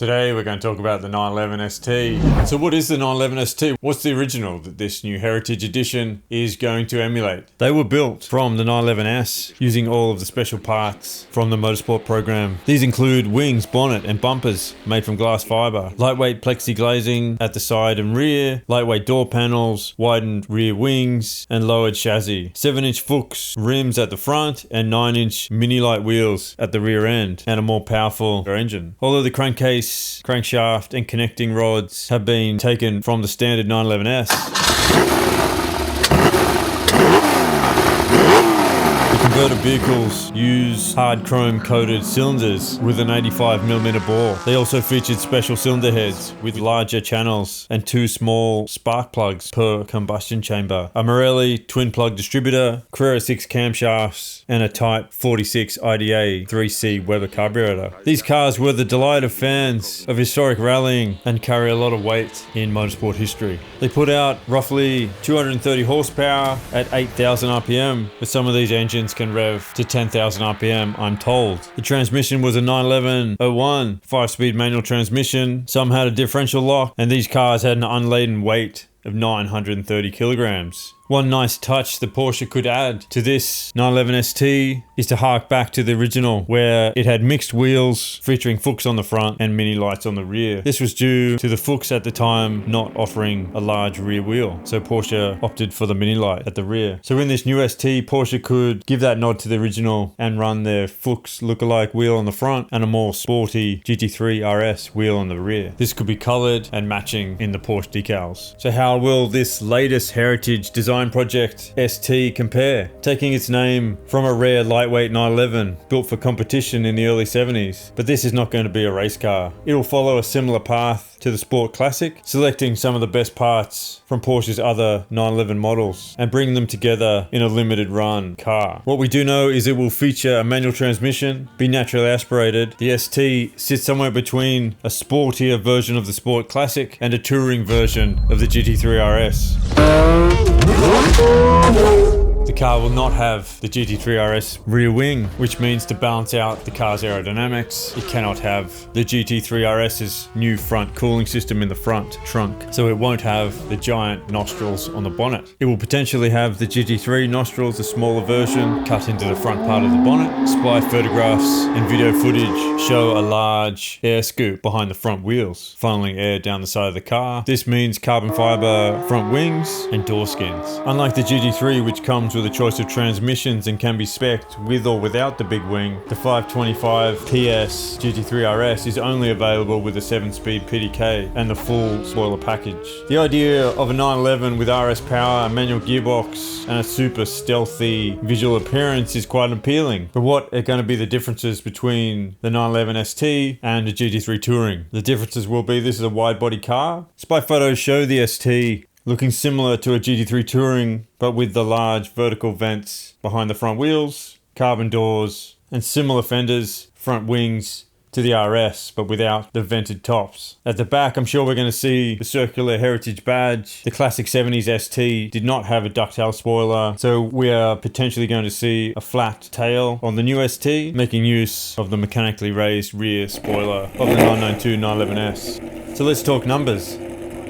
Today we're going to talk about the 911 ST. So what is the 911 ST? What's the original that this new Heritage Edition is going to emulate? They were built from the 911S using all of the special parts from the motorsport program. These include wings, bonnet and bumpers made from glass fiber, lightweight plexi glazing at the side and rear, lightweight door panels, widened rear wings and lowered chassis, 7-inch Fuchs rims at the front and 9-inch mini light wheels at the rear end, and a more powerful engine. Although the crankcase, crankshaft and connecting rods have been taken from the standard 911S, converted vehicles use hard chrome coated cylinders with an 85mm bore. They also featured special cylinder heads with larger channels and 2 small spark plugs per combustion chamber, a Morelli twin plug distributor, Carrera 6 camshafts and a Type 46 IDA 3C Weber carburetor. These cars were the delight of fans of historic rallying and carry a lot of weight in motorsport history. They put out roughly 230 horsepower at 8,000 RPM, but some of these engines can rev to 10,000 RPM, I'm told. The transmission was a 911-01 5-speed manual transmission. Some had a differential lock, and these cars had an unladen weight of 930 kilograms. One nice touch the Porsche could add to this 911 ST is to hark back to the original, where it had mixed wheels featuring Fuchs on the front and mini lights on the rear. This was due to the Fuchs at the time not offering a large rear wheel, so Porsche opted for the mini light at the rear. So in this new ST, Porsche could give that nod to the original and run their Fuchs lookalike wheel on the front and a more sporty GT3 RS wheel on the rear. This could be coloured and matching in the Porsche decals. So how will this latest heritage design project ST compare? Taking its name from a rare lightweight 911 built for competition in the early 70s, but this is not going to be a race car. It will follow a similar path to the Sport Classic, selecting some of the best parts from Porsche's other 911 models and bring them together in a limited run car. What we do know is it will feature a manual transmission, be naturally aspirated. The ST sits somewhere between a sportier version of the Sport Classic and a touring version of the GT3 RS. The car will not have the GT3 RS rear wing, which means to balance out the car's aerodynamics, it cannot have the GT3 RS's new front cooling system in the front trunk, so it won't have the giant nostrils on the bonnet. It will potentially have the GT3 nostrils, a smaller version, cut into the front part of the bonnet. Spy photographs and video footage show a large air scoop behind the front wheels, funneling air down the side of the car. This means carbon fiber front wings and door skins. Unlike the GT3, which comes with a choice of transmissions and can be spec'd with or without the big wing, the 525 PS GT3 RS is only available with a 7-speed PDK and the full spoiler package. The idea of a 911 with RS power, a manual gearbox and a super stealthy visual appearance is quite appealing. But what are going to be the differences between the 911 ST and the GT3 Touring? The differences will be this is a wide body car. Spy photos show the ST looking similar to a GT3 Touring, but with the large vertical vents behind the front wheels, carbon doors, and similar fenders, front wings to the RS, but without the vented tops. At the back, I'm sure we're going to see the circular heritage badge. The classic 70s ST did not have a ducktail spoiler, so we are potentially going to see a flat tail on the new ST, making use of the mechanically raised rear spoiler of the 992 911S. So let's talk numbers.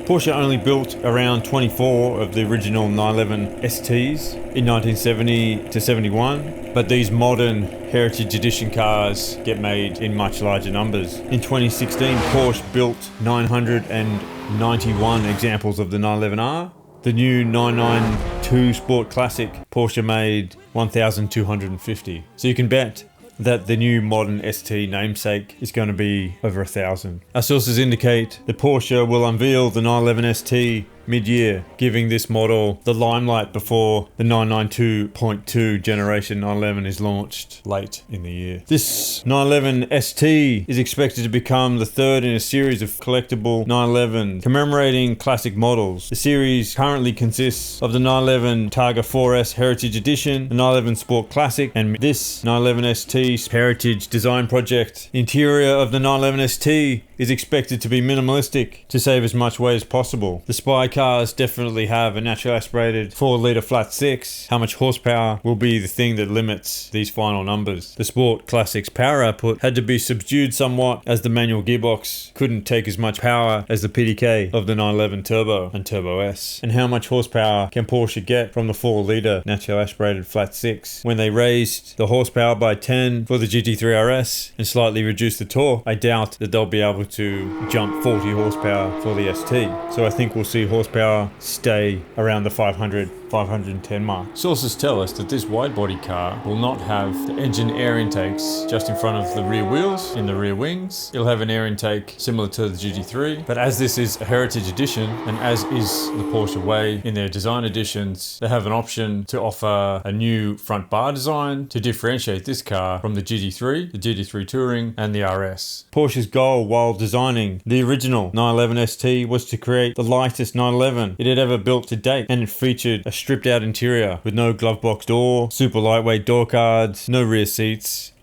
Porsche only built around 24 of the original 911 STs in 1970 to 71, but these modern Heritage Edition cars get made in much larger numbers. In 2016, Porsche built 991 examples of the 911R. The new 992 Sport Classic, Porsche made 1,250. So you can bet that the new modern ST namesake is going to be over 1,000. Our sources indicate that Porsche will unveil the 911 ST mid-year, giving this model the limelight before the 992.2 generation 911 is launched late in the year. This 911 ST is expected to become the third in a series of collectible 911 commemorating classic models. The series currently consists of the 911 Targa 4S Heritage Edition, the 911 Sport Classic, and this 911 ST Heritage Design Project. Interior of the 911 ST is expected to be minimalistic to save as much weight as possible. The Spy cars definitely have a natural aspirated 4-litre flat 6. How much horsepower will be the thing that limits these final numbers. The Sport Classics power output had to be subdued somewhat as the manual gearbox couldn't take as much power as the PDK of the 911 Turbo and Turbo S. And how much horsepower can Porsche get from the 4-litre natural aspirated flat 6? When they raised the horsepower by 10 for the GT3 RS and slightly reduced the torque, I doubt that they'll be able to jump 40 horsepower for the ST. So I think we'll see horsepower stay around the 510 mark. Sources tell us that this wide-body car will not have the engine air intakes just in front of the rear wheels, in the rear wings. It'll have an air intake similar to the GT3, but as this is a heritage edition, and as is the Porsche way in their design editions, they have an option to offer a new front bar design to differentiate this car from the GT3, the GT3 Touring, and the RS. Porsche's goal while designing the original 911 ST was to create the lightest 911 it had ever built to date, and it featured a stripped out interior with no glove box door, super lightweight door cards, no rear seats.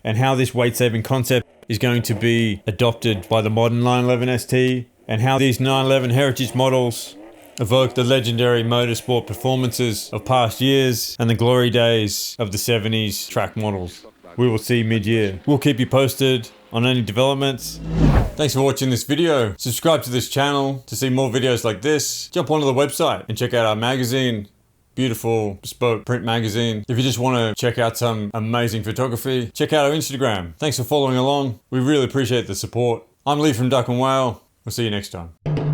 And how this weight saving concept is going to be adopted by the modern 911 ST, and how these 911 heritage models evoke the legendary motorsport performances of past years and the glory days of the 70s track models. We will see mid-year. We'll keep you posted on any developments. Thanks for watching this video. Subscribe to this channel to see more videos like this. Jump onto the website and check out our magazine. Beautiful bespoke print magazine. If you just want to check out some amazing photography, check out our Instagram. Thanks for following along. We really appreciate the support. I'm Lee from Duck and Whale. We'll see you next time.